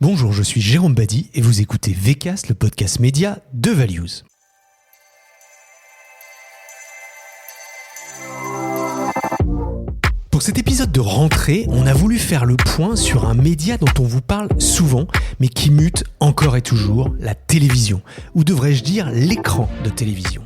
Bonjour, je suis Jérôme Badi et vous écoutez VCast, le podcast média de Values. Pour cet épisode de rentrée, on a voulu faire le point sur un média dont on vous parle souvent, mais qui mute encore et toujours, la télévision, ou devrais-je dire l'écran de télévision.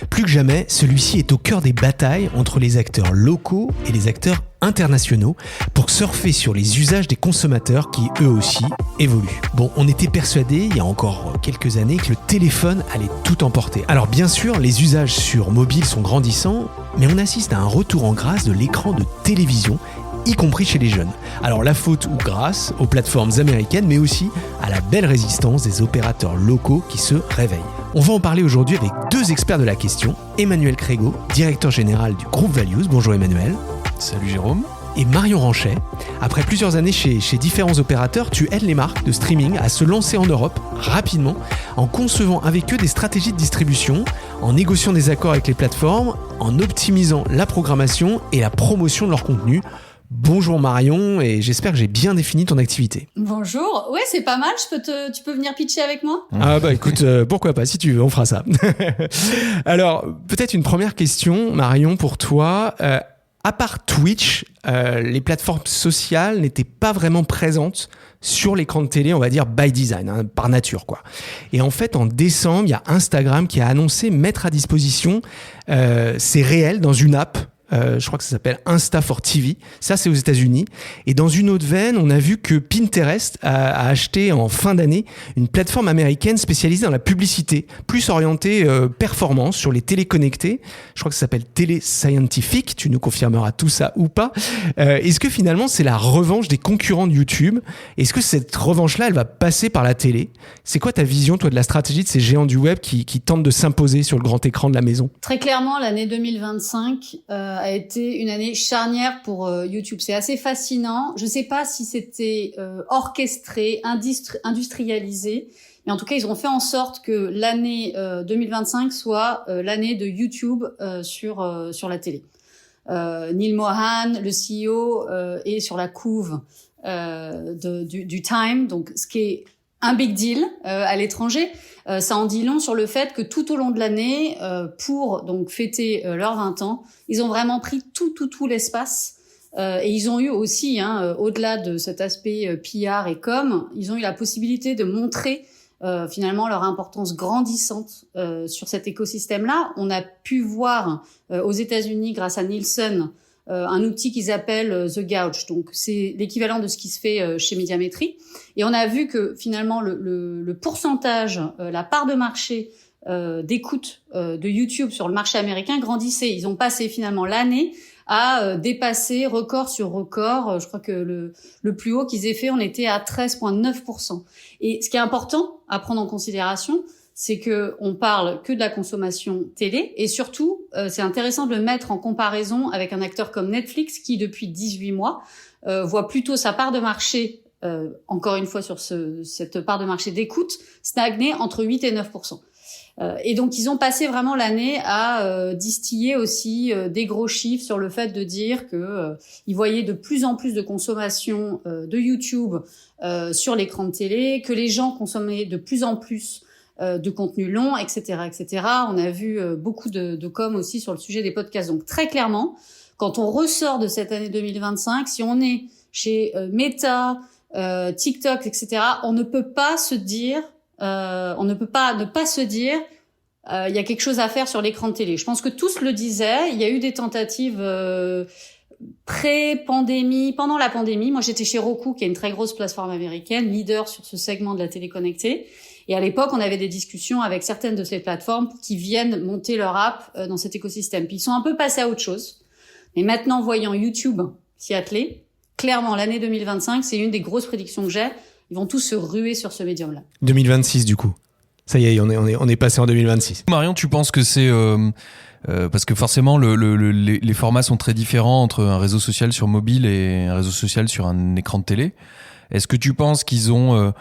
Plus que jamais, celui-ci est au cœur des batailles entre les acteurs locaux et les acteurs internationaux pour surfer sur les usages des consommateurs qui, eux aussi, évoluent. Bon, on était persuadés, il y a encore quelques années, que le téléphone allait tout emporter. Alors bien sûr, les usages sur mobile sont grandissants, mais on assiste à un retour en grâce de l'écran de télévision, y compris chez les jeunes. Alors la faute ou grâce aux plateformes américaines, mais aussi à la belle résistance des opérateurs locaux qui se réveillent. On va en parler aujourd'hui avec deux experts de la question, Emmanuel Crégo, directeur général du groupe Values. Bonjour Emmanuel. Salut Jérôme. Et Marion Ranchet. Après plusieurs années chez différents opérateurs, tu aides les marques de streaming à se lancer en Europe rapidement en concevant avec eux des stratégies de distribution, en négociant des accords avec les plateformes, en optimisant la programmation et la promotion de leur contenu. Bonjour Marion, et j'espère que j'ai bien défini ton activité. Bonjour, ouais c'est pas mal, tu peux venir pitcher avec moi ? Ah bah écoute, pourquoi pas, si tu veux, on fera ça. Alors, peut-être une première question, Marion, pour toi. À part Twitch, les plateformes sociales n'étaient pas vraiment présentes sur l'écran de télé, on va dire by design, par nature, quoi. Et en fait, en décembre, il y a Instagram qui a annoncé mettre à disposition ses réels dans une app. Je crois que ça s'appelle Insta for TV. Ça, c'est aux États-Unis. Et dans une autre veine, on a vu que Pinterest a acheté en fin d'année une plateforme américaine spécialisée dans la publicité, plus orientée performance sur les téléconnectés. Je crois que ça s'appelle Téléscientifique. Tu nous confirmeras tout ça ou pas. Est-ce que finalement, c'est la revanche des concurrents de YouTube ? Est-ce que cette revanche-là, elle va passer par la télé ? C'est quoi ta vision, toi, de la stratégie de ces géants du web qui tentent de s'imposer sur le grand écran de la maison ? Très clairement, l'année 2025 a été une année charnière pour YouTube. C'est assez fascinant. Je sais pas si c'était orchestré, industrialisé, mais en tout cas, ils ont fait en sorte que l'année 2025 soit l'année de YouTube sur la télé. Neil Mohan, le CEO, est sur la couve du Time, donc ce qui est un big deal à l'étranger. Ça en dit long sur le fait que tout au long de l'année, pour donc fêter leurs 20 ans, ils ont vraiment pris tout l'espace. Et ils ont eu aussi, au-delà de cet aspect PR et com, ils ont eu la possibilité de montrer finalement leur importance grandissante sur cet écosystème-là. On a pu voir aux États-Unis, grâce à Nielsen, un outil qu'ils appellent The Gouge. Donc, c'est l'équivalent de ce qui se fait chez Médiamétrie. Et on a vu que finalement, le pourcentage, la part de marché d'écoute de YouTube sur le marché américain grandissait. Ils ont passé finalement l'année à dépasser record sur record. Je crois que le plus haut qu'ils aient fait, on était à 13,9%. Et ce qui est important à prendre en considération, c'est que on parle que de la consommation télé et surtout, c'est intéressant de le mettre en comparaison avec un acteur comme Netflix qui, depuis 18 mois, voit plutôt sa part de marché, encore une fois sur cette part de marché d'écoute, stagner entre 8 et 9%. Et donc, ils ont passé vraiment l'année à distiller aussi des gros chiffres sur le fait de dire que ils voyaient de plus en plus de consommation de YouTube sur l'écran de télé, que les gens consommaient de plus en plus de contenu long, etc., etc. On a vu beaucoup de com aussi sur le sujet des podcasts. Donc très clairement, quand on ressort de cette année 2025, si on est chez Meta, TikTok, etc., on ne peut pas se dire, ne pas se dire, il y a quelque chose à faire sur l'écran de télé. Je pense que tous le disaient. Il y a eu des tentatives pré-pandémie, pendant la pandémie. Moi, j'étais chez Roku, qui est une très grosse plateforme américaine, leader sur ce segment de la télé connectée. Et à l'époque, on avait des discussions avec certaines de ces plateformes pour qu'ils viennent monter leur app dans cet écosystème. Puis ils sont un peu passés à autre chose. Mais maintenant, voyant YouTube s'y atteler, clairement, l'année 2025, c'est une des grosses prédictions que j'ai. Ils vont tous se ruer sur ce médium-là. 2026, du coup. Ça y est, on est passé en 2026. Marion, tu penses que c'est... parce que forcément, les formats sont très différents entre un réseau social sur mobile et un réseau social sur un écran de télé. Est-ce que tu penses qu'ils ont...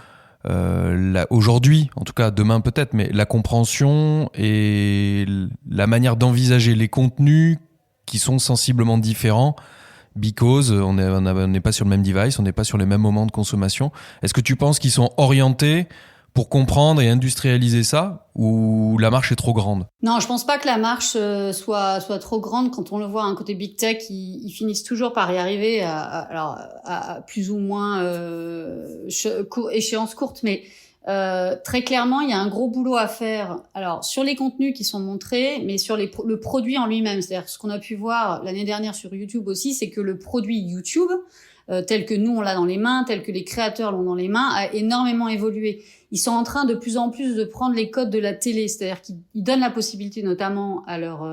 aujourd'hui, en tout cas demain peut-être, mais la compréhension et la manière d'envisager les contenus qui sont sensiblement différents because on n'est pas sur le même device, on n'est pas sur les mêmes moments de consommation. Est-ce que tu penses qu'ils sont orientés pour comprendre et industrialiser ça, ou la marche est trop grande? Non, je pense pas que la marche soit trop grande. Quand on le voit, un côté big tech, ils finissent toujours par y arriver à plus ou moins échéance courte, mais très clairement, il y a un gros boulot à faire. Alors sur les contenus qui sont montrés, mais sur le produit en lui-même. C'est-à-dire ce qu'on a pu voir l'année dernière sur YouTube aussi, c'est que le produit YouTube, tel que nous on l'a dans les mains, tel que les créateurs l'ont dans les mains, a énormément évolué. Ils sont en train de plus en plus de prendre les codes de la télé, c'est-à-dire qu'ils donnent la possibilité notamment à leur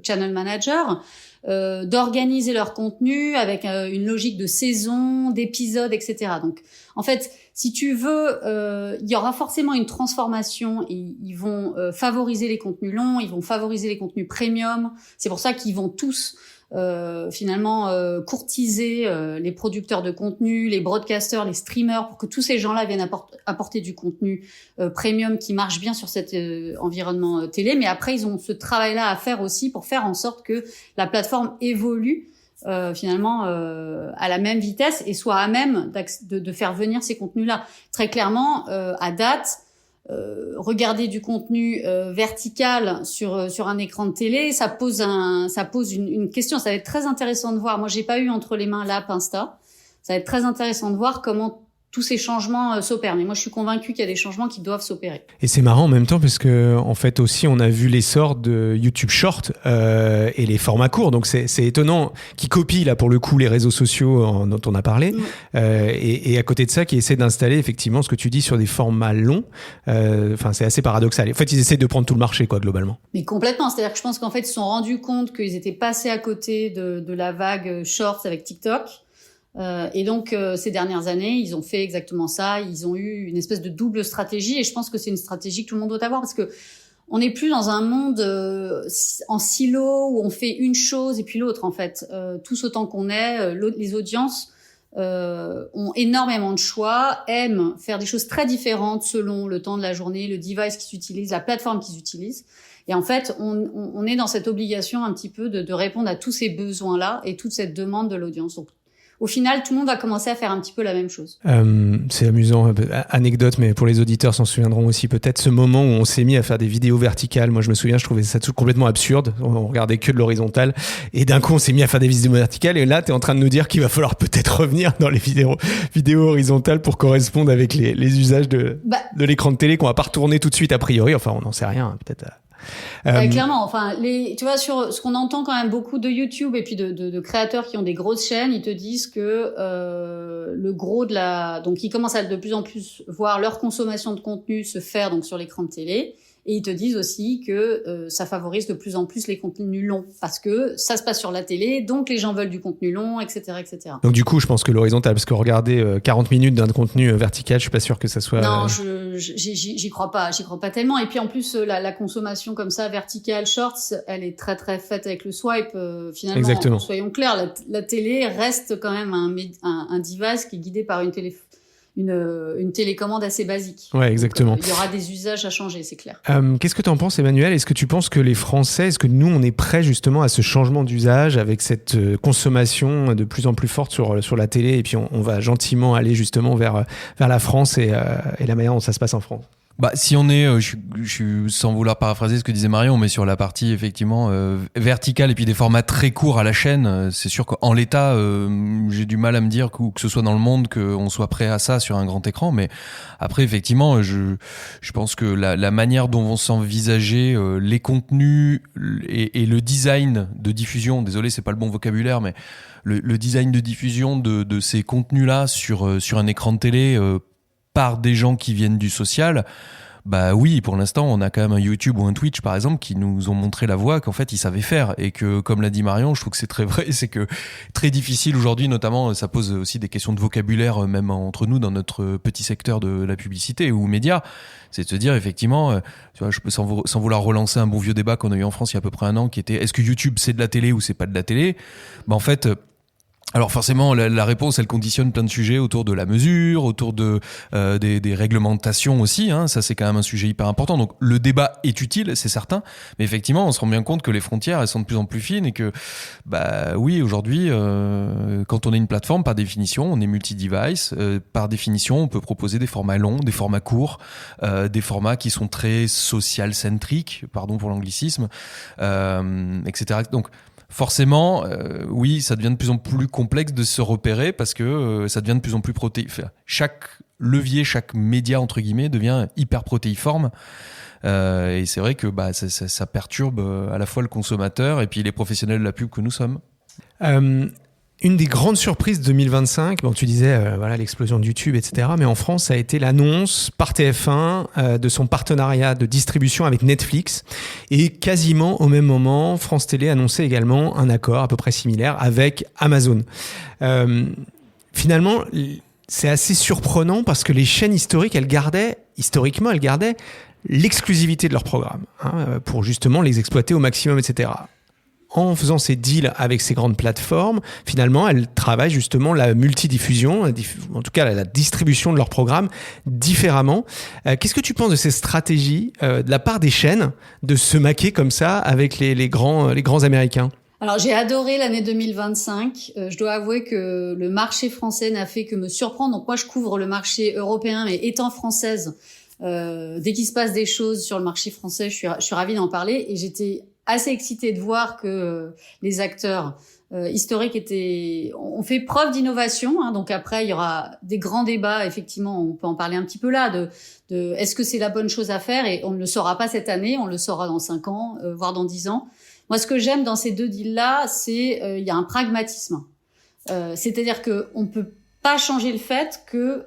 channel manager d'organiser leur contenu avec une logique de saison, d'épisodes, etc. Donc en fait, si tu veux, il y aura forcément une transformation et ils vont favoriser les contenus longs, ils vont favoriser les contenus premium. C'est pour ça qu'ils vont tous finalement courtiser les producteurs de contenu, les broadcasters, les streamers, pour que tous ces gens-là viennent apporter du contenu premium qui marche bien sur cet environnement télé. Mais après, ils ont ce travail-là à faire aussi pour faire en sorte que la plateforme évolue finalement à la même vitesse et soit à même de faire venir ces contenus-là. Très clairement, à date, regarder du contenu vertical sur un écran de télé, ça pose une question. Ça va être très intéressant de voir. Moi, j'ai pas eu entre les mains l'app Insta. Ça va être très intéressant de voir comment tous ces changements s'opèrent. Mais moi, je suis convaincue qu'il y a des changements qui doivent s'opérer. Et c'est marrant en même temps parce que en fait aussi, on a vu l'essor de YouTube Short et les formats courts. Donc c'est étonnant qu'ils copient là pour le coup les réseaux sociaux dont on a parlé. Et à côté de ça, qu'ils essaient d'installer effectivement ce que tu dis sur des formats longs. Enfin, c'est assez paradoxal. En fait, ils essaient de prendre tout le marché quoi globalement. Mais complètement. C'est-à-dire que je pense qu'en fait, ils se sont rendus compte qu'ils étaient passés à côté de la vague Shorts avec TikTok. Et donc ces dernières années, ils ont fait exactement ça. Ils ont eu une espèce de double stratégie, et je pense que c'est une stratégie que tout le monde doit avoir parce que on n'est plus dans un monde en silo où on fait une chose et puis l'autre. En fait, tous autant qu'on est, les audiences ont énormément de choix, aiment faire des choses très différentes selon le temps de la journée, le device qu'ils utilisent, la plateforme qu'ils utilisent. Et en fait, on est dans cette obligation un petit peu de répondre à tous ces besoins-là et toute cette demande de l'audience. Donc, au final, tout le monde va commencer à faire un petit peu la même chose. C'est amusant, anecdote, mais pour les auditeurs s'en souviendront aussi peut-être ce moment où on s'est mis à faire des vidéos verticales. Moi, je me souviens, je trouvais ça tout complètement absurde. On regardait que de l'horizontale. Et d'un coup, on s'est mis à faire des vidéos verticales. Et là, tu es en train de nous dire qu'il va falloir peut-être revenir dans les vidéos horizontales pour correspondre avec les usages de l'écran de télé qu'on va pas retourner tout de suite a priori. Enfin, on n'en sait rien, peut-être. Clairement, enfin, tu vois, sur ce qu'on entend quand même beaucoup de YouTube et puis de créateurs qui ont des grosses chaînes, ils te disent que le gros donc ils commencent à de plus en plus voir leur consommation de contenu se faire donc sur l'écran de télé. Et ils te disent aussi que ça favorise de plus en plus les contenus longs parce que ça se passe sur la télé, donc les gens veulent du contenu long, etc., etc. Donc du coup, je pense que l'horizontal, parce que regarder 40 minutes d'un contenu vertical, je suis pas sûr que ça soit... Non, j'y crois pas tellement. Et puis en plus, la consommation comme ça, verticale, shorts, elle est très très faite avec le swipe. Finalement, exactement. Soyons clairs, la télé reste quand même un device qui est guidé par une télécommande assez basique. Ouais, exactement. Donc, il y aura des usages à changer, c'est clair. Qu'est-ce que tu en penses, Emmanuel? Est-ce que tu penses que les Français, est-ce que nous, on est prêts justement à ce changement d'usage avec cette consommation de plus en plus forte sur la télé, et puis on va gentiment aller justement vers la France et la manière dont ça se passe en France? Bah, si on est, je suis sans vouloir paraphraser ce que disait Marion, mais sur la partie effectivement verticale et puis des formats très courts à la chaîne, c'est sûr qu'en l'état, j'ai du mal à me dire que ce soit dans le monde qu'on soit prêt à ça sur un grand écran. Mais après, effectivement, je pense que la manière dont vont s'envisager les contenus et le design de diffusion, désolé, c'est pas le bon vocabulaire, mais le design de diffusion de ces contenus-là sur un écran de télé. Par des gens qui viennent du social, bah oui, pour l'instant, on a quand même un YouTube ou un Twitch, par exemple, qui nous ont montré la voie qu'en fait, ils savaient faire. Et que, comme l'a dit Marion, je trouve que c'est très vrai, c'est que très difficile aujourd'hui, notamment, ça pose aussi des questions de vocabulaire, même entre nous, dans notre petit secteur de la publicité ou médias. C'est de se dire, effectivement, tu vois, je peux sans vouloir relancer un bon vieux débat qu'on a eu en France il y a à peu près un an, qui était, est-ce que YouTube, c'est de la télé ou c'est pas de la télé? Bah, en fait, Alors forcément, la réponse, elle conditionne plein de sujets autour de la mesure, autour de des réglementations aussi. Hein. Ça, c'est quand même un sujet hyper important. Donc le débat est utile, c'est certain. Mais effectivement, on se rend bien compte que les frontières, elles sont de plus en plus fines et que, oui, aujourd'hui, quand on est une plateforme, par définition, on est multi-device. Par définition, on peut proposer des formats longs, des formats courts, des formats qui sont très social-centriques, pardon pour l'anglicisme, etc. Donc forcément, oui, ça devient de plus en plus complexe de se repérer parce que ça devient de plus en plus chaque levier, chaque média entre guillemets devient hyper protéiforme. Et c'est vrai que ça perturbe à la fois le consommateur et puis les professionnels de la pub que nous sommes. Une des grandes surprises de 2025, bon, tu disais l'explosion de YouTube, etc. Mais en France, ça a été l'annonce par TF1 de son partenariat de distribution avec Netflix. Et quasiment au même moment, France Télé annonçait également un accord à peu près similaire avec Amazon. Finalement, c'est assez surprenant parce que les chaînes historiques, elles gardaient l'exclusivité de leurs programmes pour justement les exploiter au maximum, etc. En faisant ces deals avec ces grandes plateformes, finalement, elles travaillent justement la multidiffusion, en tout cas la distribution de leurs programmes différemment. Qu'est-ce que tu penses de ces stratégies de la part des chaînes de se maquer comme ça avec les grands Américains ? Alors, j'ai adoré l'année 2025. Je dois avouer que le marché français n'a fait que me surprendre. Donc, moi, je couvre le marché européen, mais étant française, dès qu'il se passe des choses sur le marché français, je suis ravie d'en parler. Et j'étais assez excitée de voir que les acteurs historiques ont fait preuve d'innovation. Hein. Donc après, il y aura des grands débats. Effectivement, on peut en parler un petit peu là de est-ce que c'est la bonne chose à faire ? Et on ne le saura pas cette année, on le saura dans 5 ans, voire dans 10 ans. Moi, ce que j'aime dans ces deux deals-là, c'est il y a un pragmatisme. C'est-à-dire que on peut pas changer le fait que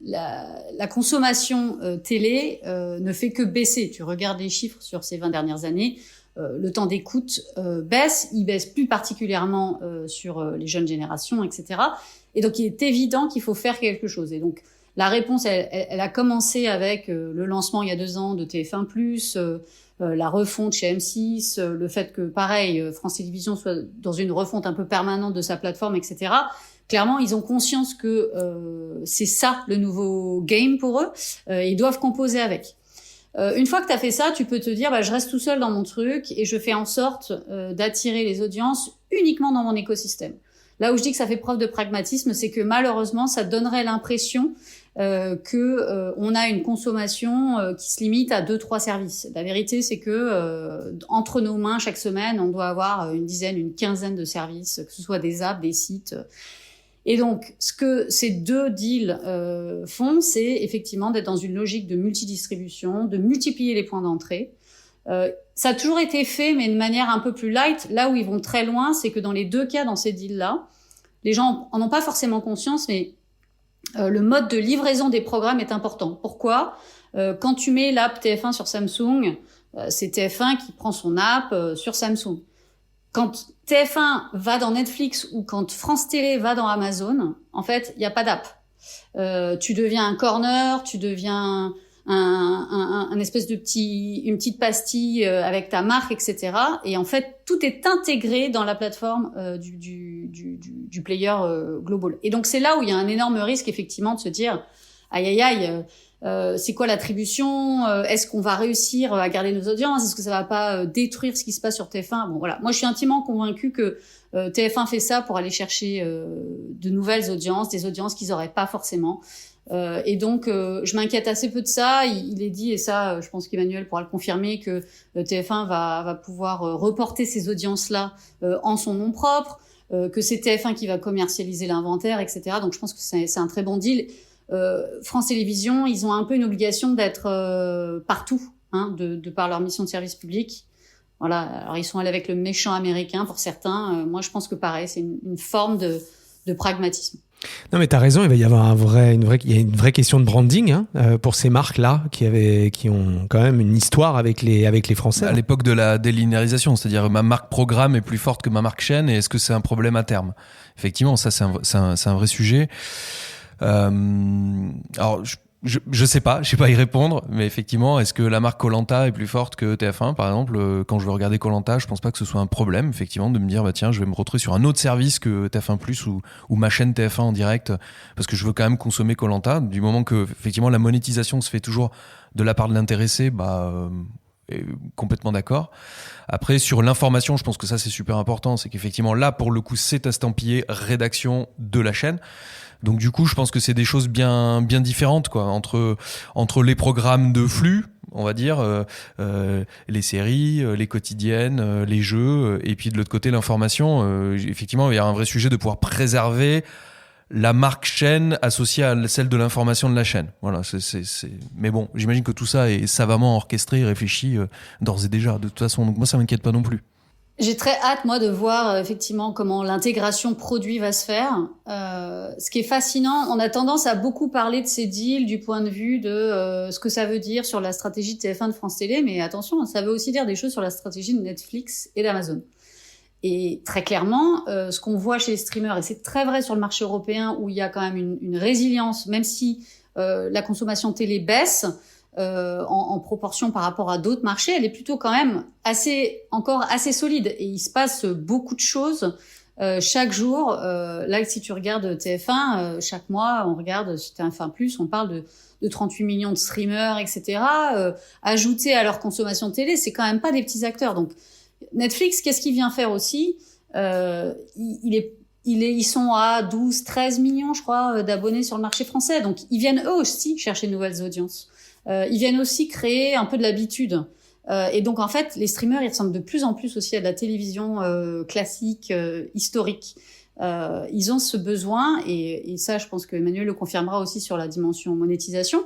la consommation télé ne fait que baisser. Tu regardes les chiffres sur ces 20 dernières années, le temps d'écoute baisse, il baisse plus particulièrement sur les jeunes générations, etc. Et donc, il est évident qu'il faut faire quelque chose. Et donc, la réponse, elle a commencé avec le lancement il y a 2 ans de TF1+, la refonte chez M6, le fait que, pareil, France Télévisions soit dans une refonte un peu permanente de sa plateforme, etc. Clairement, ils ont conscience que c'est ça le nouveau game pour eux. Ils doivent composer avec. Une fois que tu as fait ça, tu peux te dire je reste tout seul dans mon truc et je fais en sorte d'attirer les audiences uniquement dans mon écosystème. Là où je dis que ça fait preuve de pragmatisme, c'est que malheureusement, ça donnerait l'impression que on a une consommation qui se limite à 2-3 services. La vérité, c'est que entre nos mains, chaque semaine, on doit avoir une quinzaine de services, que ce soit des apps, des sites. Et donc, ce que ces deux deals font, c'est effectivement d'être dans une logique de multidistribution, de multiplier les points d'entrée. Ça a toujours été fait, mais de manière un peu plus light. Là où ils vont très loin, c'est que dans les 2 cas, dans ces deals-là, les gens en ont pas forcément conscience, mais le mode de livraison des programmes est important. Pourquoi ? Quand tu mets l'app TF1 sur Samsung, c'est TF1 qui prend son app sur Samsung. Quand TF1 va dans Netflix ou quand France Télé va dans Amazon, en fait, il n'y a pas d'app. Tu deviens un corner, tu deviens un espèce de une petite pastille avec ta marque, etc. Et en fait, tout est intégré dans la plateforme du player global. Et donc, c'est là où il y a un énorme risque, effectivement, de se dire aïe, c'est quoi l'attribution ? Est-ce qu'on va réussir à garder nos audiences ? Est-ce que ça va pas détruire ce qui se passe sur TF1 ? Bon, voilà. Moi, je suis intimement convaincue que TF1 fait ça pour aller chercher de nouvelles audiences, des audiences qu'ils auraient pas forcément. Et donc, je m'inquiète assez peu de ça. Il est dit, et ça, je pense qu'Emmanuel pourra le confirmer, que TF1 va pouvoir reporter ces audiences-là en son nom propre, que c'est TF1 qui va commercialiser l'inventaire, etc. Donc, je pense que c'est un très bon deal. France Télévisions, ils ont un peu une obligation d'être partout, de par leur mission de service public. Voilà. Alors, ils sont allés avec le méchant américain pour certains. Moi, je pense que pareil, c'est une forme de pragmatisme. Non, mais t'as raison, il va y avoir il y a une vraie question de branding pour ces marques-là qui ont quand même une histoire avec les Français. À l'époque de la délinéarisation, c'est-à-dire ma marque programme est plus forte que ma marque chaîne, et est-ce que c'est un problème à terme ? Effectivement, ça c'est un vrai sujet. Alors, Je sais pas, je sais pas y répondre, mais effectivement, est-ce que la marque Koh-Lanta est plus forte que TF1 par exemple? Quand je veux regarder Koh-Lanta, je pense pas que ce soit un problème effectivement de me dire bah tiens, je vais me retrouver sur un autre service que TF1+ ou ma chaîne TF1 en direct parce que je veux quand même consommer Koh-Lanta. Du moment que effectivement la monétisation se fait toujours de la part de l'intéressé, complètement d'accord. Après, sur l'information, je pense que ça c'est super important, c'est qu'effectivement là pour le coup c'est estampillé rédaction de la chaîne. Donc du coup, je pense que c'est des choses bien différentes quoi entre les programmes de flux, on va dire, les séries, les quotidiennes, les jeux, et puis de l'autre côté l'information. Effectivement, il y a un vrai sujet de pouvoir préserver la marque chaîne associée à celle de l'information de la chaîne. Voilà, c'est. Mais bon, j'imagine que tout ça est savamment orchestré et réfléchi d'ores et déjà. De toute façon, donc moi ça m'inquiète pas non plus. J'ai très hâte, moi, de voir effectivement comment l'intégration produit va se faire. Ce qui est fascinant, on a tendance à beaucoup parler de ces deals du point de vue de ce que ça veut dire sur la stratégie de TF1 de France Télé, mais attention, ça veut aussi dire des choses sur la stratégie de Netflix et d'Amazon. Et très clairement, ce qu'on voit chez les streamers, et c'est très vrai sur le marché européen où il y a quand même une résilience, même si la consommation télé baisse, en proportion par rapport à d'autres marchés, elle est plutôt quand même encore assez solide. Et il se passe beaucoup de choses chaque jour. Là, si tu regardes TF1, chaque mois, on regarde sur TF1+, on parle de 38 millions de streamers, etc. Ajoutés à leur consommation de télé, c'est quand même pas des petits acteurs. Donc, Netflix, qu'est-ce qu'il vient faire aussi? Ils sont à 12, 13 millions, je crois, d'abonnés sur le marché français. Donc, ils viennent eux aussi chercher de nouvelles audiences. Ils viennent aussi créer un peu de l'habitude. Et donc, en fait, les streamers, ils ressemblent de plus en plus aussi à de la télévision classique, historique. Ils ont ce besoin, et ça, je pense que Emmanuel le confirmera aussi sur la dimension monétisation.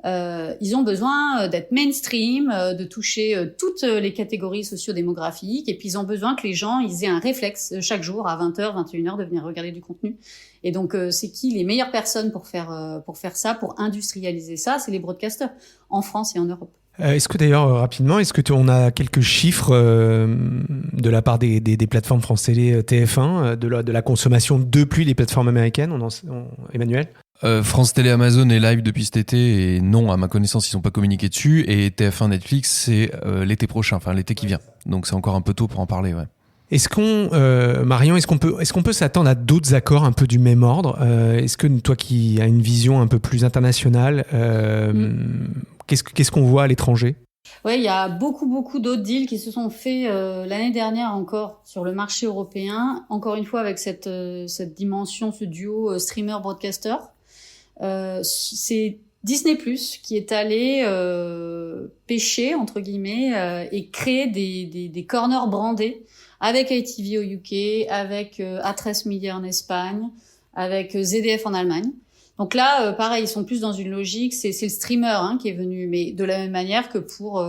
Ils ont besoin d'être mainstream, de toucher toutes les catégories socio-démographiques, et puis ils ont besoin que les gens ils aient un réflexe chaque jour à 20h, 21h de venir regarder du contenu. Et donc c'est qui les meilleures personnes pour faire ça, pour industrialiser ça? C'est les broadcasters en France et en Europe. Est-ce que d'ailleurs, rapidement, on a quelques chiffres de la part des plateformes France Télé, TF1, de la consommation depuis les plateformes américaines, Emmanuel? France Télé, Amazon est live depuis cet été et non, à ma connaissance, ils sont pas communiqués dessus. Et TF1, Netflix, c'est l'été prochain, enfin l'été qui vient. Donc c'est encore un peu tôt pour en parler, ouais. Marion, est-ce qu'on peut s'attendre à d'autres accords un peu du même ordre? Est-ce que toi qui as une vision un peu plus internationale, qu'est-ce qu'on voit à l'étranger? Ouais, il y a beaucoup d'autres deals qui se sont faits l'année dernière encore sur le marché européen. Encore une fois avec cette dimension, ce duo streamer-broadcaster. C'est Disney+ qui est allé pêcher entre guillemets et créer des corners brandés avec ITV au UK, avec A3 Media en Espagne, avec ZDF en Allemagne. Donc là, pareil, ils sont plus dans une logique. C'est le streamer qui est venu, mais de la même manière que pour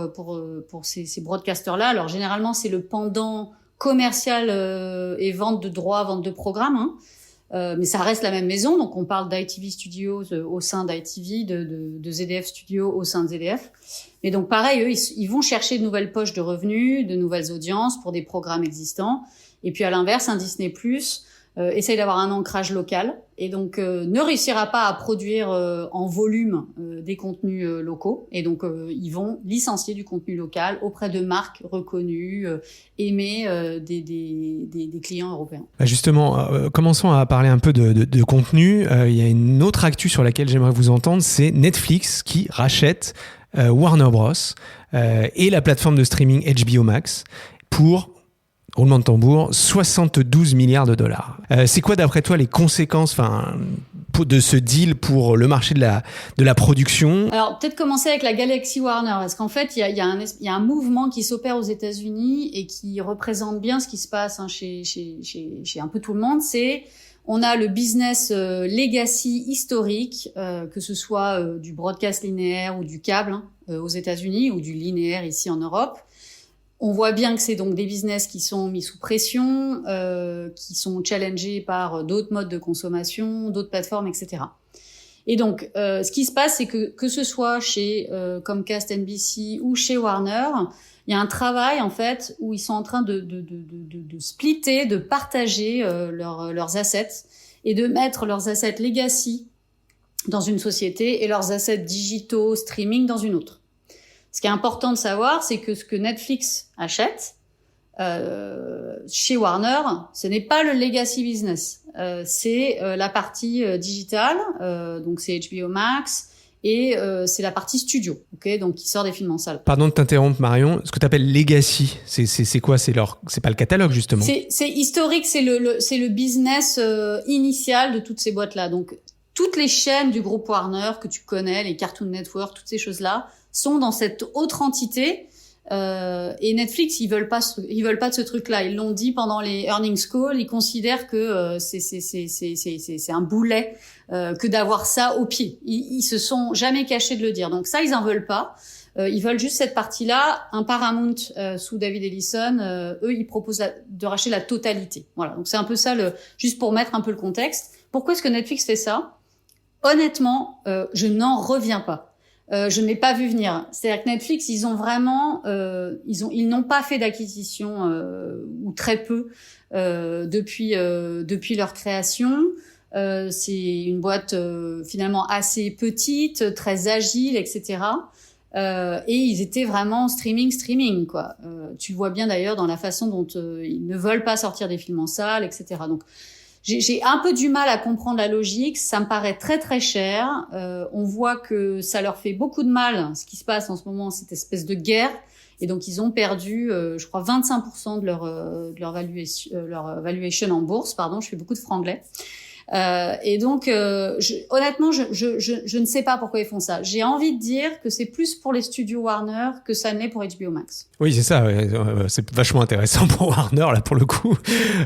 ces broadcasters-là. Alors généralement, c'est le pendant commercial et vente de droits, vente de programmes. Mais ça reste la même maison. Donc on parle d'ITV Studios au sein d'ITV, de ZDF Studios au sein de ZDF. Mais donc pareil, eux, ils vont chercher de nouvelles poches de revenus, de nouvelles audiences pour des programmes existants. Et puis à l'inverse, un Disney+ essaye d'avoir un ancrage local et donc ne réussira pas à produire en volume des contenus locaux. Et donc ils vont licencier du contenu local auprès de marques reconnues, aimées des clients européens. Justement, commençons à parler un peu de contenu. Il y a une autre actu sur laquelle j'aimerais vous entendre, c'est Netflix qui rachète Warner Bros. Et la plateforme de streaming HBO Max pour, roulement de tambour, 72 milliards de dollars. C'est quoi d'après toi les conséquences de ce deal pour le marché de la production? Alors peut-être commencer avec la Galaxy Warner, parce qu'en fait il y a un mouvement qui s'opère aux États-Unis et qui représente bien ce qui se passe chez un peu tout le monde. On a le business legacy historique, que ce soit du broadcast linéaire ou du câble aux États-Unis ou du linéaire ici en Europe. On voit bien que c'est donc des business qui sont mis sous pression, qui sont challengés par d'autres modes de consommation, d'autres plateformes, etc. Et donc, ce qui se passe, c'est que ce soit chez Comcast, NBC ou chez Warner, il y a un travail en fait où ils sont en train de splitter, de partager leurs assets et de mettre leurs assets legacy dans une société et leurs assets digitaux, streaming dans une autre. Ce qui est important de savoir, c'est que ce que Netflix achète chez Warner, ce n'est pas le legacy business, c'est la partie digitale, donc c'est HBO Max, et c'est la partie studio, donc qui sort des films en salle. Pardon de t'interrompre, Marion. Ce que tu appelles legacy, c'est quoi? C'est pas le catalogue, justement. C'est historique, c'est le business initial de toutes ces boîtes-là. Donc toutes les chaînes du groupe Warner que tu connais, les Cartoon Network, toutes ces choses-là, sont dans cette autre entité. Et Netflix, ils veulent pas de ce truc-là. Ils l'ont dit pendant les earnings calls. Ils considèrent que c'est un boulet que d'avoir ça au pied. Ils se sont jamais cachés de le dire. Donc ça, ils en veulent pas. Ils veulent juste cette partie-là. Un Paramount sous David Ellison, eux, ils proposent de racheter la totalité. Voilà. Donc c'est un peu ça, juste pour mettre un peu le contexte. Pourquoi est-ce que Netflix fait ça? Honnêtement, je n'en reviens pas. Je ne l'ai pas vu venir. C'est-à-dire que Netflix, ils ont vraiment, ils n'ont pas fait d'acquisition ou très peu depuis leur création. C'est une boîte finalement assez petite, très agile, etc. Et ils étaient vraiment streaming quoi. Tu vois bien d'ailleurs dans la façon dont ils ne veulent pas sortir des films en salle, etc. Donc j'ai un peu du mal à comprendre la logique. Ça me paraît très très cher. On voit que ça leur fait beaucoup de mal, ce qui se passe en ce moment, cette espèce de guerre. Et donc ils ont perdu, je crois, 25% de leur valuation en bourse. Pardon, je fais beaucoup de franglais. Et donc, honnêtement, je ne sais pas pourquoi ils font ça. J'ai envie de dire que c'est plus pour les studios Warner que ça ne l'est pour HBO Max. Oui, c'est ça. Ouais. C'est vachement intéressant pour Warner, là, pour le coup.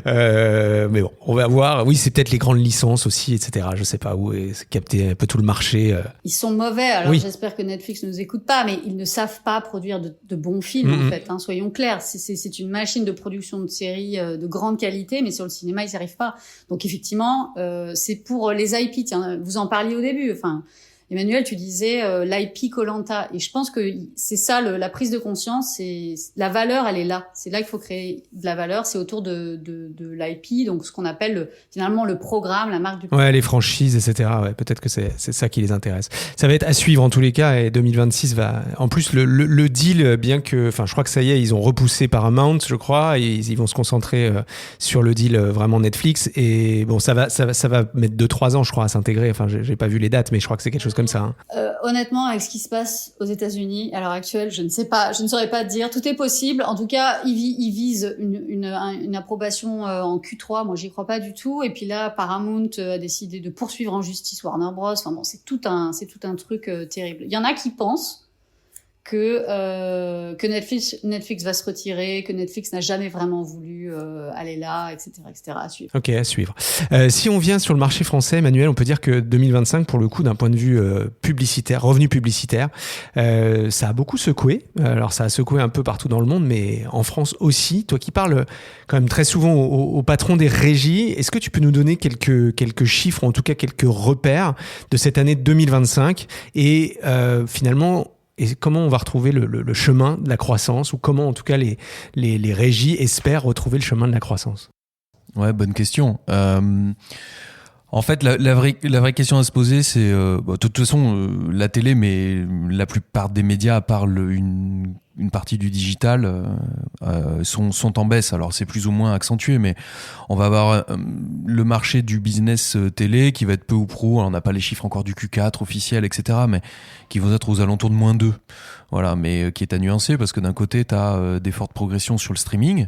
Mais bon, on va voir. Oui, c'est peut-être les grandes licences aussi, etc. Je sais pas où est capter un peu tout le marché. Ils sont mauvais. Alors, oui. J'espère que Netflix ne nous écoute pas, mais ils ne savent pas produire de bons films, en fait. Hein, soyons clairs. C'est une machine de production de séries de grande qualité, mais sur le cinéma, ils n'y arrivent pas. Donc, effectivement, c'est pour les IP. Tiens, vous en parliez au début. Enfin, Emmanuel, tu disais l'IP Koh-Lanta, et je pense que c'est ça la prise de conscience. C'est la valeur, elle est là. C'est là qu'il faut créer de la valeur. C'est autour de l'IP, donc ce qu'on appelle finalement le programme, la marque du programme. Ouais, les franchises, etc. Ouais, peut-être que c'est ça qui les intéresse. Ça va être à suivre en tous les cas, et 2026 va. En plus, le deal, bien que, enfin, je crois que ça y est, ils ont repoussé Paramount, je crois, et ils vont se concentrer sur le deal vraiment Netflix. Et bon, ça va mettre 2-3 ans, je crois, à s'intégrer. Enfin, j'ai pas vu les dates, mais je crois que c'est quelque chose comme ça. Hein. Honnêtement, avec ce qui se passe aux États-Unis à l'heure actuelle, je ne saurais pas te dire. Tout est possible. En tout cas, ils visent une approbation en Q3. Moi, j'y crois pas du tout. Et puis là, Paramount a décidé de poursuivre en justice Warner Bros. Enfin bon, c'est tout un truc terrible. Il y en a qui pensent que Netflix va se retirer, que Netflix n'a jamais vraiment voulu aller là, etc., à suivre. Ok, à suivre. Si on vient sur le marché français, Emmanuel, on peut dire que 2025, pour le coup, d'un point de vue publicitaire, revenu publicitaire, ça a beaucoup secoué. Alors, ça a secoué un peu partout dans le monde, mais en France aussi. Toi qui parles quand même très souvent au patron des régies, est-ce que tu peux nous donner quelques chiffres, ou en tout cas quelques repères de cette année 2025 et finalement, et comment on va retrouver le chemin de la croissance, ou comment en tout cas les régies espèrent retrouver le chemin de la croissance? Ouais, bonne question. En fait, la vraie question à se poser, c'est de toute façon la télé, mais la plupart des médias, à part une partie du digital, sont en baisse. Alors c'est plus ou moins accentué, mais on va avoir le marché du business télé qui va être peu ou prou. Alors, on n'a pas les chiffres encore du Q4 officiel, etc., mais qui vont être aux alentours de -2. Voilà, mais qui est à nuancer parce que d'un côté, tu as des fortes progressions sur le streaming.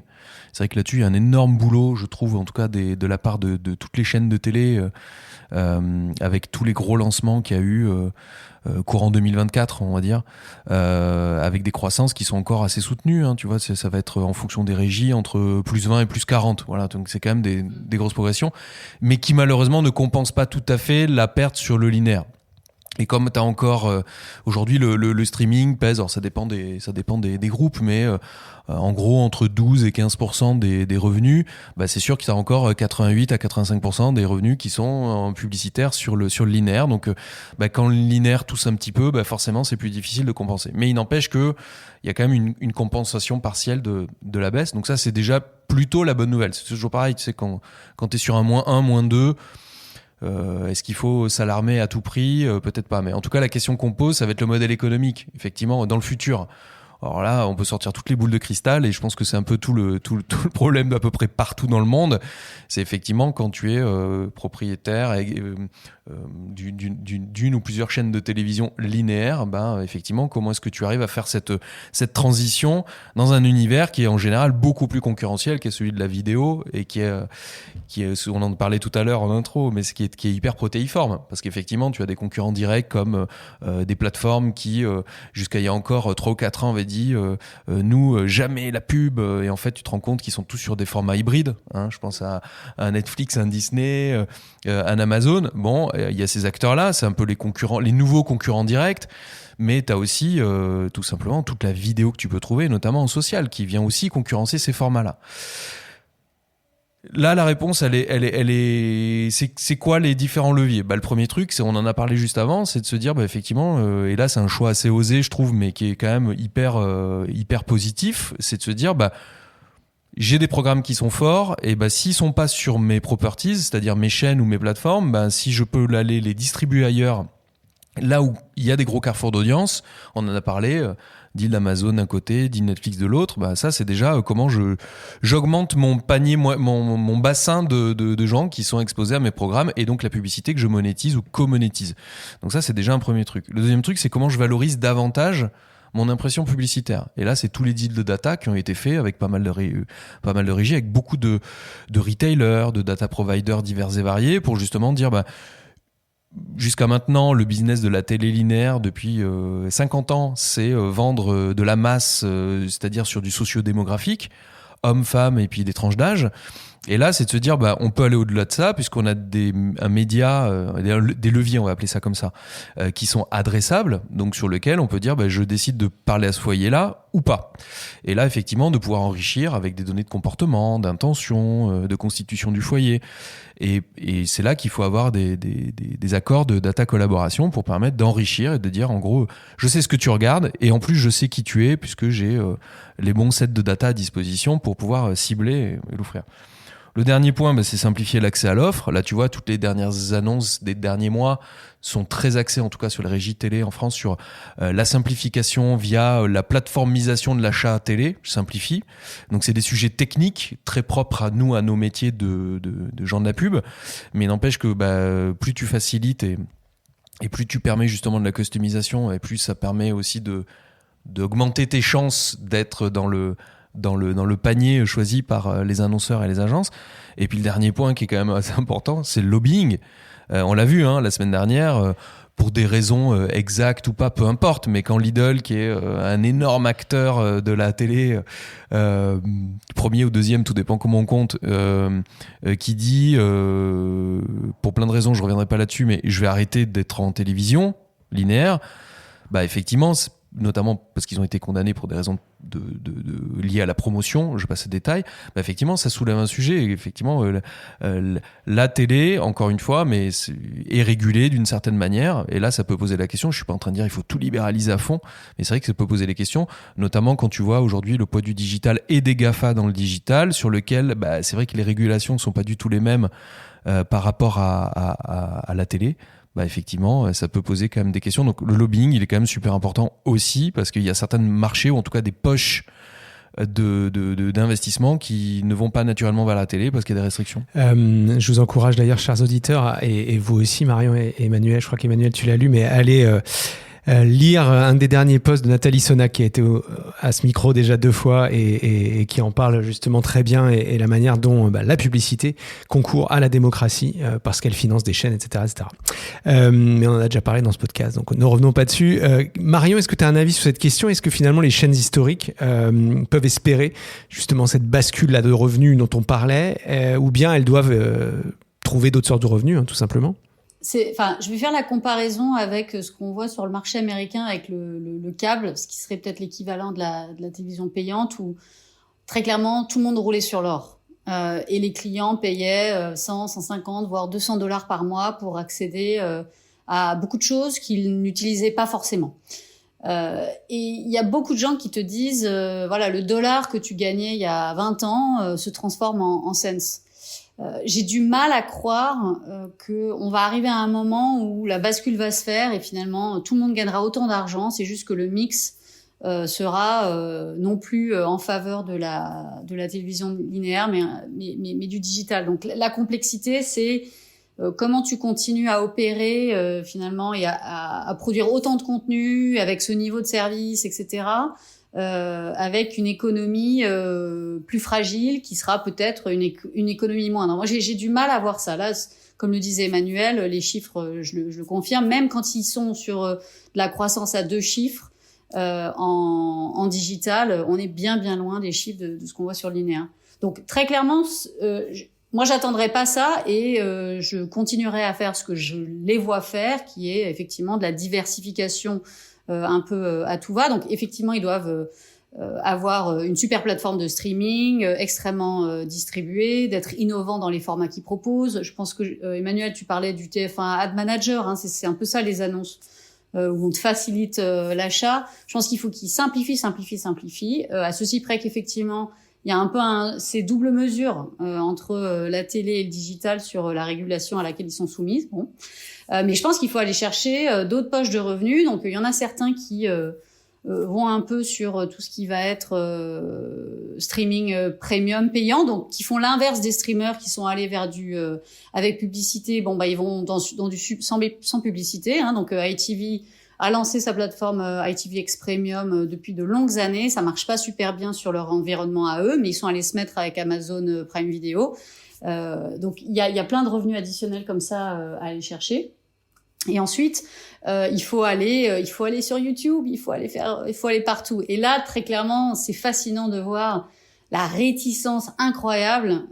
C'est vrai que là-dessus, il y a un énorme boulot, je trouve, en tout cas de la part de toutes les chaînes de télé, avec tous les gros lancements qu'il y a eu courant 2024, on va dire, avec des croissances qui sont encore assez soutenues. Hein, tu vois, ça va être en fonction des régies entre +20 et +40. Voilà, donc c'est quand même des grosses progressions, mais qui malheureusement ne compensent pas tout à fait la perte sur le linéaire. Et comme tu as encore aujourd'hui le streaming pèse, alors ça dépend des groupes, mais en gros entre 12 et 15% des revenus, bah c'est sûr qu'il y a encore 88 à 85% des revenus qui sont publicitaires sur le linéaire. Donc quand le linéaire tousse un petit peu, forcément c'est plus difficile de compenser. Mais il n'empêche que il y a quand même une compensation partielle de la baisse. Donc ça c'est déjà plutôt la bonne nouvelle. C'est toujours pareil, tu sais, quand tu es sur un -1, -2, Est-ce qu'il faut s'alarmer à tout prix? Peut-être pas. Mais en tout cas, la question qu'on pose, ça va être le modèle économique, effectivement, dans le futur. Alors là, on peut sortir toutes les boules de cristal et je pense que c'est un peu tout le problème d'à peu près partout dans le monde. C'est effectivement quand tu es propriétaire d'une ou plusieurs chaînes de télévision linéaires, effectivement, comment est-ce que tu arrives à faire cette transition dans un univers qui est en général beaucoup plus concurrentiel, qui est celui de la vidéo et qui est on en parlait tout à l'heure en intro, mais qui est hyper protéiforme. Parce qu'effectivement, tu as des concurrents directs comme des plateformes qui, jusqu'à il y a encore 3 ou 4 ans, avaient dit nous, jamais la pub. Et en fait, tu te rends compte qu'ils sont tous sur des formats hybrides. Hein. Je pense à un Netflix, un Disney, un Amazon. Bon, il y a ces acteurs-là, c'est un peu les concurrents, les nouveaux concurrents directs. Mais tu as aussi tout simplement toute la vidéo que tu peux trouver, notamment en social, qui vient aussi concurrencer ces formats-là. Là, la réponse, c'est quoi les différents leviers? Le premier truc, on en a parlé juste avant, c'est de se dire, effectivement, et là, c'est un choix assez osé, je trouve, mais qui est quand même hyper positif, c'est de se dire, j'ai des programmes qui sont forts, et s'ils sont pas sur mes properties, c'est-à-dire mes chaînes ou mes plateformes, si je peux aller les distribuer ailleurs, là où il y a des gros carrefours d'audience, on en a parlé, deal d'Amazon d'un côté, deal Netflix de l'autre, ça c'est déjà comment j'augmente mon panier, mon bassin de gens qui sont exposés à mes programmes et donc la publicité que je monétise ou co-monétise. Donc ça c'est déjà un premier truc. Le deuxième truc c'est comment je valorise davantage mon impression publicitaire. Et là, c'est tous les deals de data qui ont été faits avec pas mal de régies, avec beaucoup de retailers, de data providers divers et variés pour justement dire jusqu'à maintenant, le business de la télé linéaire depuis 50 ans, c'est vendre de la masse, c'est-à-dire sur du socio-démographique, hommes, femmes et puis des tranches d'âge. Et là, c'est de se dire, on peut aller au-delà de ça puisqu'on a un média, des leviers, on va appeler ça comme ça, qui sont adressables, donc sur lequel on peut dire, je décide de parler à ce foyer-là ou pas. Et là, effectivement, de pouvoir enrichir avec des données de comportement, d'intention, de constitution du foyer. Et c'est là qu'il faut avoir des accords de data collaboration pour permettre d'enrichir et de dire, en gros, je sais ce que tu regardes et en plus, je sais qui tu es puisque j'ai les bons sets de data à disposition pour pouvoir cibler et l'offrir. Le dernier point, c'est simplifier l'accès à l'offre. Là, tu vois, toutes les dernières annonces des derniers mois sont très axées, en tout cas sur les régies télé en France, sur la simplification via la plateformisation de l'achat télé. Je simplifie. Donc, c'est des sujets techniques très propres à nous, à nos métiers de gens de la pub. Mais n'empêche que plus tu facilites et plus tu permets justement de la customisation et plus ça permet aussi d'augmenter tes chances d'être dans le panier choisi par les annonceurs et les agences. Et puis le dernier point qui est quand même assez important, c'est le lobbying. On l'a vu la semaine dernière, pour des raisons exactes ou pas, peu importe, mais quand Lidl, qui est un énorme acteur de la télé, premier ou deuxième, tout dépend comment on compte, qui dit, pour plein de raisons, je reviendrai pas là-dessus, mais je vais arrêter d'être en télévision linéaire, effectivement, notamment parce qu'ils ont été condamnés pour des raisons liées à la promotion, je passe aux détails, effectivement, ça soulève un sujet. Et effectivement, la télé, encore une fois, est régulée d'une certaine manière. Et là, ça peut poser la question. Je suis pas en train de dire il faut tout libéraliser à fond, mais c'est vrai que ça peut poser les questions, notamment quand tu vois aujourd'hui le poids du digital et des GAFA dans le digital, sur lequel c'est vrai que les régulations ne sont pas du tout les mêmes par rapport à la télé. Effectivement, ça peut poser quand même des questions. Donc, le lobbying, il est quand même super important aussi parce qu'il y a certains marchés ou en tout cas des poches d'investissement qui ne vont pas naturellement vers la télé parce qu'il y a des restrictions. Je vous encourage d'ailleurs, chers auditeurs, et vous aussi, Marion et Emmanuel, je crois qu'Emmanuel, tu l'as lu, mais allez lire un des derniers posts de Nathalie Sona qui a été à ce micro déjà 2 fois et qui en parle justement très bien et la manière dont la publicité concourt à la démocratie parce qu'elle finance des chaînes, etc. etc. Mais on en a déjà parlé dans ce podcast, donc ne revenons pas dessus. Marion, est-ce que tu as un avis sur cette question? Est-ce que finalement les chaînes historiques peuvent espérer justement cette bascule-là de revenus dont on parlait ou bien elles doivent trouver d'autres sortes de revenus, tout simplement? Je vais faire la comparaison avec ce qu'on voit sur le marché américain avec le câble, ce qui serait peut-être l'équivalent de la télévision payante, où très clairement tout le monde roulait sur l'or et les clients payaient 100, 150, voire $200 par mois pour accéder à beaucoup de choses qu'ils n'utilisaient pas forcément. Et il y a beaucoup de gens qui te disent le dollar que tu gagnais il y a 20 ans se transforme en cents. J'ai du mal à croire que on va arriver à un moment où la bascule va se faire et finalement tout le monde gagnera autant d'argent. C'est juste que le mix sera non plus en faveur de la télévision linéaire, mais du digital. Donc la complexité, c'est comment tu continues à opérer finalement et à produire autant de contenu avec ce niveau de service, etc. Avec une économie plus fragile qui sera peut-être une économie moindre. Moi, j'ai du mal à voir ça. Là, comme le disait Emmanuel, les chiffres, je le confirme, même quand ils sont sur de la croissance à 2 chiffres en digital, on est bien loin des chiffres de ce qu'on voit sur le linéaire. Donc très clairement, moi, j'attendrai pas ça et je continuerai à faire ce que je les vois faire, qui est effectivement de la diversification un peu à tout va. Donc effectivement, ils doivent avoir une super plateforme de streaming extrêmement distribuée, d'être innovants dans les formats qu'ils proposent. Je pense que Emmanuel, tu parlais du TF1 Ad Manager, hein, c'est un peu ça les annonces où on te facilite l'achat. Je pense qu'il faut qu'ils simplifient à ceci près qu'effectivement il y a un peu ces doubles mesures entre la télé et le digital sur la régulation à laquelle ils sont soumis. Bon. Mais je pense qu'il faut aller chercher d'autres poches de revenus. Donc, il y en a certains qui vont un peu sur tout ce qui va être streaming premium payant, donc qui font l'inverse des streamers qui sont allés vers du avec publicité. Bon, bah ils vont dans du sans publicité. Hein, donc, ITV a lancé sa plateforme ITVX Premium depuis de longues années. Ça marche pas super bien sur leur environnement à eux, mais ils sont allés se mettre avec Amazon Prime Video. Donc il y a plein de revenus additionnels comme ça à aller chercher. Et ensuite, il faut aller sur YouTube, il faut aller partout. Et là, très clairement, c'est fascinant de voir la réticence incroyable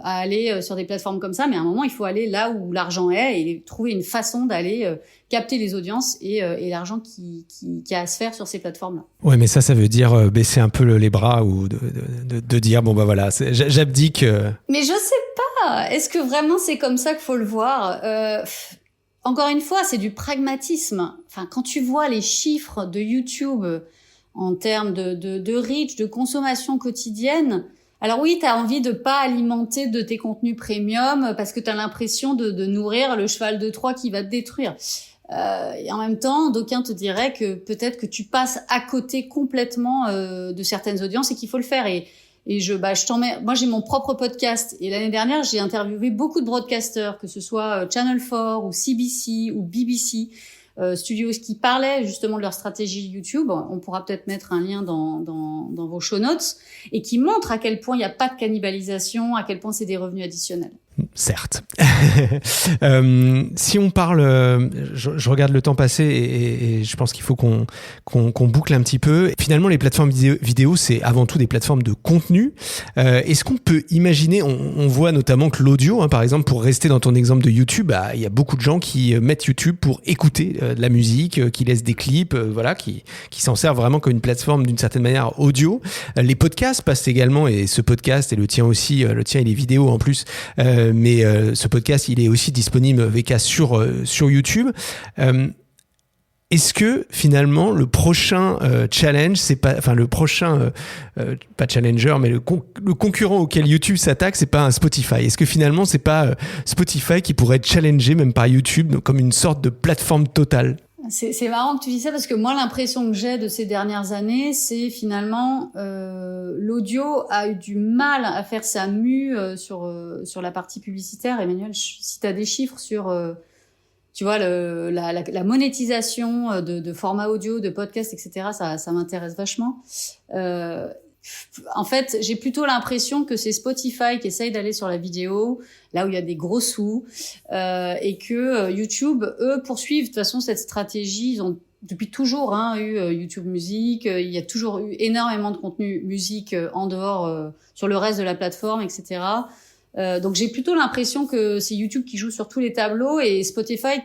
à aller sur des plateformes comme ça, mais à un moment, il faut aller là où l'argent est et trouver une façon d'aller capter les audiences et l'argent qui a à se faire sur ces plateformes-là. Ouais, mais ça veut dire baisser un peu les bras ou de dire bon bah voilà, j'abdique. Mais je sais pas. Est-ce que vraiment c'est comme ça qu'il faut le voir? Encore une fois, c'est du pragmatisme. Enfin, quand tu vois les chiffres de YouTube en termes de reach, de consommation quotidienne, alors oui, t'as envie de pas alimenter de tes contenus premium parce que t'as l'impression de nourrir le cheval de Troie qui va te détruire. Et en même temps, d'aucuns te diraient que peut-être que tu passes à côté complètement de certaines audiences et qu'il faut le faire. Et je t'en mets. Moi, j'ai mon propre podcast et l'année dernière, j'ai interviewé beaucoup de broadcasters, que ce soit Channel 4 ou CBC ou BBC. Studios qui parlaient justement de leur stratégie YouTube, on pourra peut-être mettre un lien dans vos show notes, et qui montrent à quel point il n'y a pas de cannibalisation, à quel point c'est des revenus additionnels. Certes. Si on parle, je regarde le temps passer et je pense qu'il faut qu'on boucle un petit peu. Finalement, les plateformes vidéo, c'est avant tout des plateformes de contenu. Est-ce qu'on peut imaginer, on voit notamment que l'audio, hein, par exemple, pour rester dans ton exemple de YouTube, il y a beaucoup de gens qui mettent YouTube pour écouter de la musique, qui laissent des clips, voilà, qui s'en servent vraiment comme une plateforme d'une certaine manière audio. Les podcasts passent également, et ce podcast et le tien aussi, le tien il est vidéo en plus. Mais ce podcast, il est aussi disponible VK sur YouTube. Est-ce que finalement le prochain challenge, c'est pas, enfin le prochain pas challenger, mais le concurrent auquel YouTube s'attaque, c'est pas un Spotify? Est-ce que finalement c'est pas Spotify qui pourrait être challengé même par YouTube comme une sorte de plateforme totale? C'est marrant que tu dis ça parce que moi, l'impression que j'ai de ces dernières années, c'est finalement l'audio a eu du mal à faire sa mue sur la partie publicitaire. Emmanuel, si tu as des chiffres sur, tu vois, la monétisation de formats audio, de podcasts, etc., ça m'intéresse vachement. En fait, j'ai plutôt l'impression que c'est Spotify qui essaye d'aller sur la vidéo, là où il y a des gros sous, et que YouTube, eux, poursuivent de toute façon cette stratégie. Ils ont depuis toujours eu YouTube Music, il y a toujours eu énormément de contenu musique en dehors, sur le reste de la plateforme, etc. Donc j'ai plutôt l'impression que c'est YouTube qui joue sur tous les tableaux et Spotify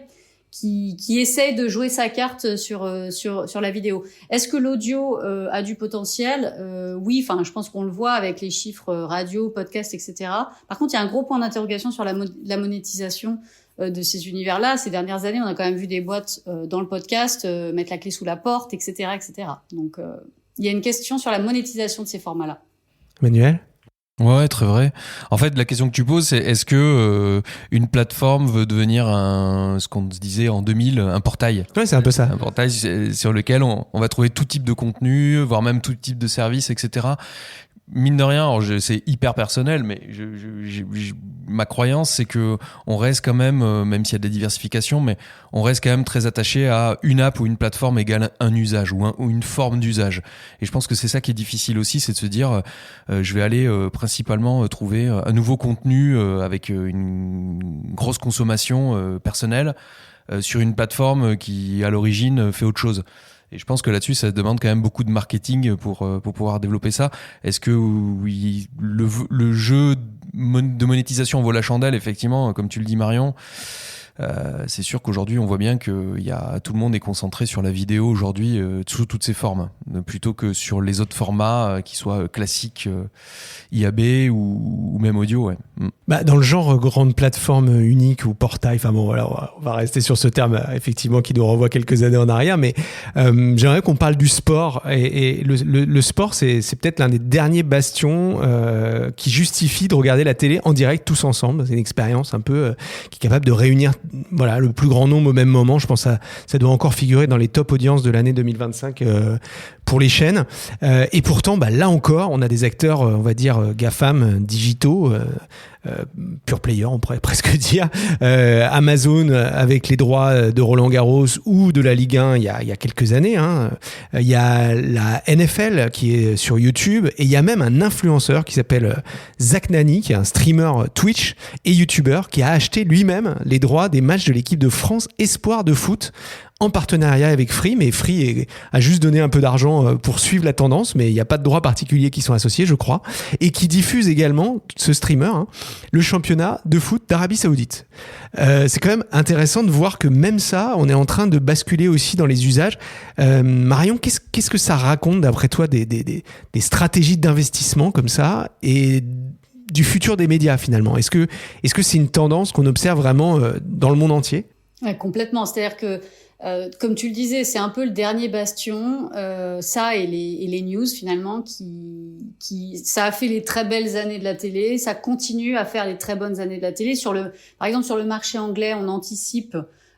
qui essaye de jouer sa carte sur la vidéo. Est-ce que l'audio a du potentiel? Oui, enfin, je pense qu'on le voit avec les chiffres radio, podcast, etc. Par contre, il y a un gros point d'interrogation sur la monétisation de ces univers-là. Ces dernières années, on a quand même vu des boîtes dans le podcast mettre la clé sous la porte, etc., etc. Donc, il y a une question sur la monétisation de ces formats-là. Manuel? Ouais, très vrai. En fait, la question que tu poses, c'est est-ce que une plateforme veut devenir ce qu'on se disait en 2000, un portail? Ouais, c'est un peu ça. Un portail sur lequel on va trouver tout type de contenu, voire même tout type de service, etc. Mine de rien, alors c'est hyper personnel, mais ma croyance, c'est que on reste quand même, même s'il y a des diversifications, mais on reste quand même très attaché à une app ou une plateforme égale un usage ou une forme d'usage. Et je pense que c'est ça qui est difficile aussi, c'est de se dire, je vais aller principalement trouver un nouveau contenu avec une grosse consommation personnelle sur une plateforme qui, à l'origine, fait autre chose. Et je pense que là-dessus, ça demande quand même beaucoup de marketing pour pouvoir développer ça. Est-ce que oui, le jeu de monétisation vaut la chandelle, effectivement, comme tu le dis, Marion? C'est sûr qu'aujourd'hui, on voit bien que tout le monde est concentré sur la vidéo aujourd'hui, sous toutes ses formes, plutôt que sur les autres formats, qui soient classiques, IAB ou même audio. Ouais. Bah, dans le genre grande plateforme unique ou portail, enfin bon, voilà, on va rester sur ce terme, effectivement, qui nous renvoie quelques années en arrière, mais j'aimerais qu'on parle du sport. Et le sport, c'est peut-être l'un des derniers bastions qui justifie de regarder la télé en direct tous ensemble. C'est une expérience un peu qui est capable de réunir le plus grand nombre au même moment. Je pense que ça doit encore figurer dans les top audiences de l'année 2025 pour les chaînes. Et pourtant, là encore, on a des acteurs, on va dire, GAFAM, digitaux, pure player, on pourrait presque dire. Amazon avec les droits de Roland-Garros ou de la Ligue 1 il y a quelques années. Il y a la NFL qui est sur YouTube et il y a même un influenceur qui s'appelle Zach Nani, qui est un streamer Twitch et YouTuber qui a acheté lui-même les droits des matchs de l'équipe de France Espoir de foot en partenariat avec Free, mais Free a juste donné un peu d'argent pour suivre la tendance, mais il n'y a pas de droits particuliers qui sont associés, je crois, et qui diffuse également, ce streamer, le championnat de foot d'Arabie Saoudite. C'est quand même intéressant de voir que même ça, on est en train de basculer aussi dans les usages. Marion, qu'est-ce que ça raconte d'après toi des stratégies d'investissement comme ça et du futur des médias finalement? Est-ce que c'est une tendance qu'on observe vraiment dans le monde entier? Ouais, complètement. C'est-à-dire que comme tu le disais, c'est un peu le dernier bastion, ça et les news finalement qui ça a fait les très belles années de la télé, ça continue à faire les très bonnes années de la télé. Par exemple sur le marché anglais, on anticipe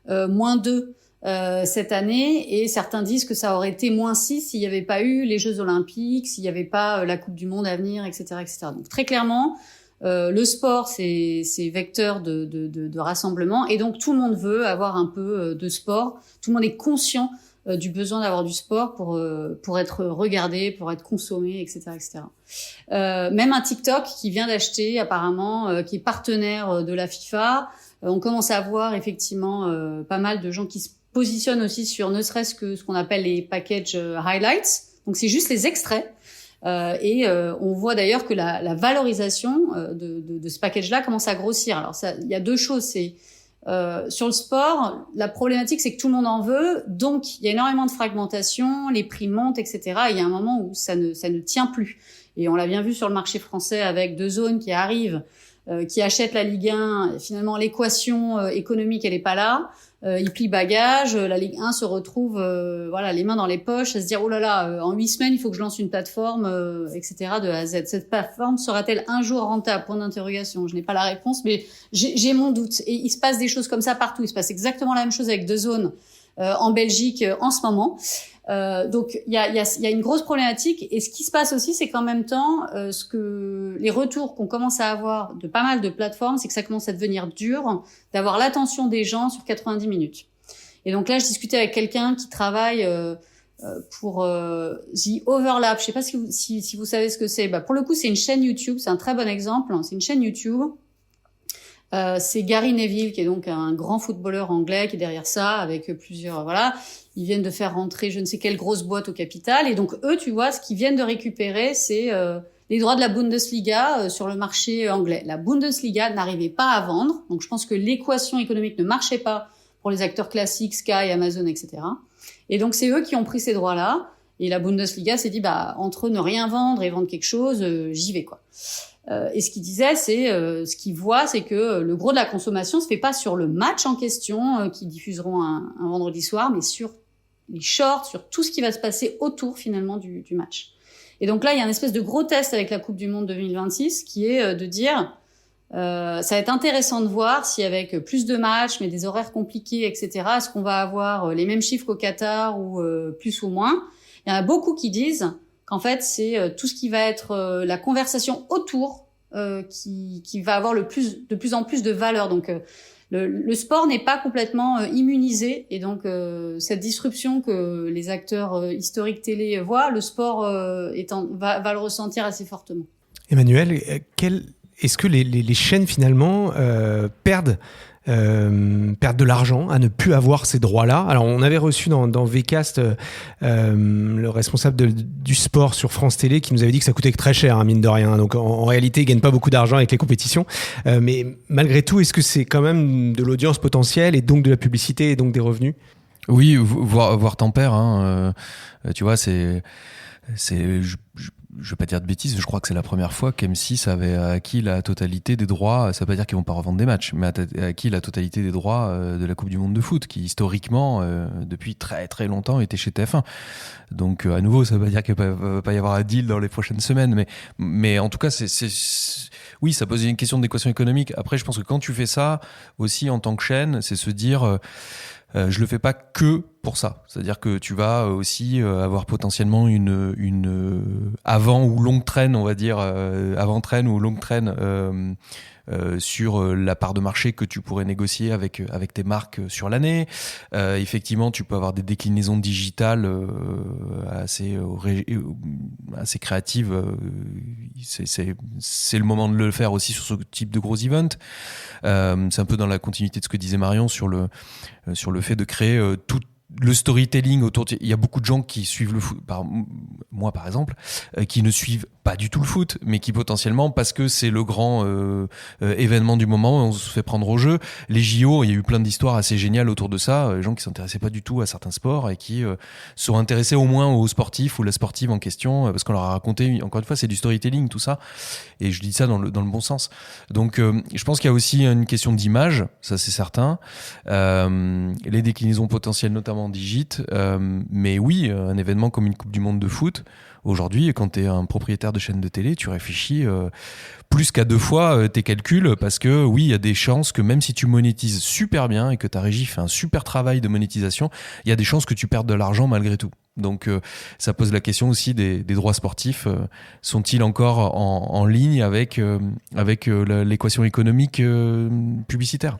-2 cette année et certains disent que ça aurait été -6 s'il n'y avait pas eu les Jeux Olympiques, s'il n'y avait pas la Coupe du Monde à venir, etc., etc. Donc très clairement. Le sport, c'est vecteur de rassemblement et donc tout le monde veut avoir un peu de sport. Tout le monde est conscient du besoin d'avoir du sport pour être regardé, pour être consommé, etc., etc. Même un TikTok qui vient d'acheter apparemment, qui est partenaire de la FIFA. On commence à voir effectivement pas mal de gens qui se positionnent aussi sur ne serait-ce que ce qu'on appelle les packages highlights. Donc c'est juste les extraits. On voit d'ailleurs que la valorisation de ce package-là commence à grossir. Alors il y a deux choses. C'est sur le sport, la problématique c'est que tout le monde en veut, donc il y a énormément de fragmentation, les prix montent, etc. Et il y a un moment où ça ne tient plus. Et on l'a bien vu sur le marché français avec DAZN qui arrive, qui achète la Ligue 1. Et finalement, l'équation économique elle est pas là. Il plie bagage, la Ligue 1 se retrouve les mains dans les poches à se dire oh là là, en 8 semaines il faut que je lance une plateforme, etc. de A à Z. Cette plateforme sera-t-elle un jour rentable? Point d'interrogation. Je n'ai pas la réponse, mais j'ai mon doute. Et il se passe des choses comme ça partout. Il se passe exactement la même chose avec DAZN en Belgique en ce moment. Donc il y a une grosse problématique et ce qui se passe aussi c'est qu'en même temps les retours qu'on commence à avoir de pas mal de plateformes, c'est que ça commence à devenir dur d'avoir l'attention des gens sur 90 minutes. Et donc là je discutais avec quelqu'un qui travaille pour The Overlap, je sais pas si vous savez ce que c'est. Pour le coup c'est une chaîne YouTube, c'est un très bon exemple, c'est une chaîne YouTube. C'est Gary Neville qui est donc un grand footballeur anglais qui est derrière ça avec plusieurs ils viennent de faire rentrer je ne sais quelle grosse boîte au capital et donc eux tu vois ce qu'ils viennent de récupérer c'est les droits de la Bundesliga sur le marché anglais. La Bundesliga n'arrivait pas à vendre, donc je pense que l'équation économique ne marchait pas pour les acteurs classiques Sky, Amazon, etc. Et donc c'est eux qui ont pris ces droits-là et la Bundesliga s'est dit entre ne rien vendre et vendre quelque chose, j'y vais quoi. Et ce qu'il disait, c'est ce qu'il voit, c'est que le gros de la consommation se fait pas sur le match en question qu'ils diffuseront un vendredi soir, mais sur les shorts, sur tout ce qui va se passer autour finalement du match. Et donc là, il y a une espèce de gros test avec la Coupe du Monde 2026 qui est de dire ça va être intéressant de voir si avec plus de matchs, mais des horaires compliqués, etc., est-ce qu'on va avoir les mêmes chiffres qu'au Qatar ou plus ou moins. Il y en a beaucoup qui disent qu'en fait, c'est tout ce qui va être la conversation autour qui va avoir de plus en plus de valeur. Donc, le sport n'est pas complètement immunisé. Et donc, cette disruption que les acteurs historiques télé voient, le sport va le ressentir assez fortement. Emmanuel, est-ce que les chaînes finalement perdent de l'argent à ne plus avoir ces droits-là? Alors, on avait reçu dans Vcast le responsable du sport sur France Télé qui nous avait dit que ça coûtait très cher, hein, mine de rien. Donc, en réalité, ils gagnent pas beaucoup d'argent avec les compétitions. Mais malgré tout, est-ce que c'est quand même de l'audience potentielle et donc de la publicité et donc des revenus? Oui, voir tempère. Hein, tu vois, je vais pas dire de bêtises, je crois que c'est la première fois qu'M6 avait acquis la totalité des droits. Ça veut pas dire qu'ils vont pas revendre des matchs, mais acquis la totalité des droits de la Coupe du Monde de foot, qui historiquement, depuis très très longtemps, était chez TF1. Donc à nouveau, ça veut pas dire qu'il va pas y avoir un deal dans les prochaines semaines, mais en tout cas, oui, ça pose une question d'équation économique. Après, je pense que quand tu fais ça aussi en tant que chaîne, c'est se dire je le fais pas que pour ça. C'est-à-dire que tu vas aussi avoir potentiellement une avant ou longue traîne, on va dire, avant-traîne ou longue traîne sur la part de marché que tu pourrais négocier avec tes marques sur l'année. Effectivement, tu peux avoir des déclinaisons digitales assez créatives. C'est le moment de le faire aussi sur ce type de gros event. C'est un peu dans la continuité de ce que disait Marion sur le fait de créer tout le storytelling autour. Il y a beaucoup de gens qui suivent le foot, moi par exemple, qui ne suivent pas du tout le foot, mais qui potentiellement, parce que c'est le grand événement du moment, on se fait prendre au jeu. Les JO, il y a eu plein d'histoires assez géniales autour de ça, les gens qui s'intéressaient pas du tout à certains sports et qui sont intéressés au moins aux sportifs ou la sportive en question, parce qu'on leur a raconté, encore une fois, c'est du storytelling tout ça, et je dis ça dans le bon sens. Donc je pense qu'il y a aussi une question d'image, ça c'est certain, les déclinaisons potentielles notamment en digit, mais oui, un événement comme une Coupe du Monde de foot, aujourd'hui, quand tu es un propriétaire de chaîne de télé, tu réfléchis plus qu'à 2 fois tes calculs, parce que oui, il y a des chances que même si tu monétises super bien et que ta régie fait un super travail de monétisation, il y a des chances que tu perdes de l'argent malgré tout. Donc ça pose la question aussi des droits sportifs. Sont-ils encore en ligne avec l'équation économique publicitaire ?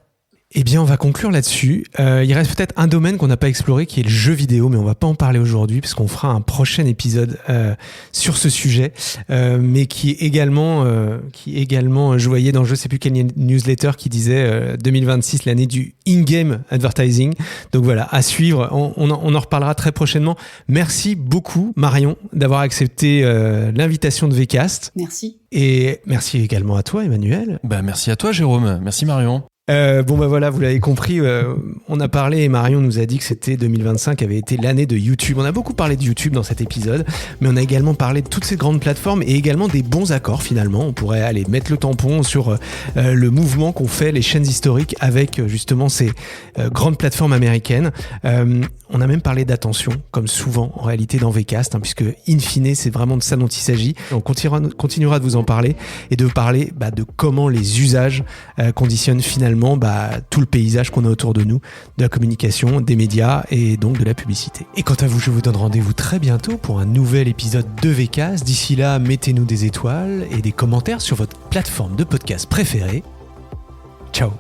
Eh bien, on va conclure là-dessus. Il reste peut-être un domaine qu'on n'a pas exploré, qui est le jeu vidéo, mais on va pas en parler aujourd'hui, parce qu'on fera un prochain épisode sur ce sujet, mais qui est également, je voyais dans je sais plus quelle newsletter qui disait 2026, l'année du in-game advertising. Donc voilà, à suivre. On en reparlera très prochainement. Merci beaucoup, Marion, d'avoir accepté l'invitation de Vcast. Merci. Et merci également à toi, Emmanuel. Merci à toi, Jérôme. Merci, Marion. Voilà, vous l'avez compris, on a parlé et Marion nous a dit que c'était 2025 avait été l'année de YouTube. On a beaucoup parlé de YouTube dans cet épisode, mais on a également parlé de toutes ces grandes plateformes et également des bons accords finalement. On pourrait aller mettre le tampon sur le mouvement qu'ont fait les chaînes historiques avec justement ces grandes plateformes américaines. On a même parlé d'attention, comme souvent en réalité dans Vcast, hein, puisque in fine c'est vraiment de ça dont il s'agit. On continuera de vous en parler et de parler de comment les usages conditionnent finalement tout le paysage qu'on a autour de nous, de la communication, des médias et donc de la publicité. Et quant à vous, je vous donne rendez-vous très bientôt pour un nouvel épisode de Vcast. D'ici là, mettez-nous des étoiles et des commentaires sur votre plateforme de podcast préférée. Ciao.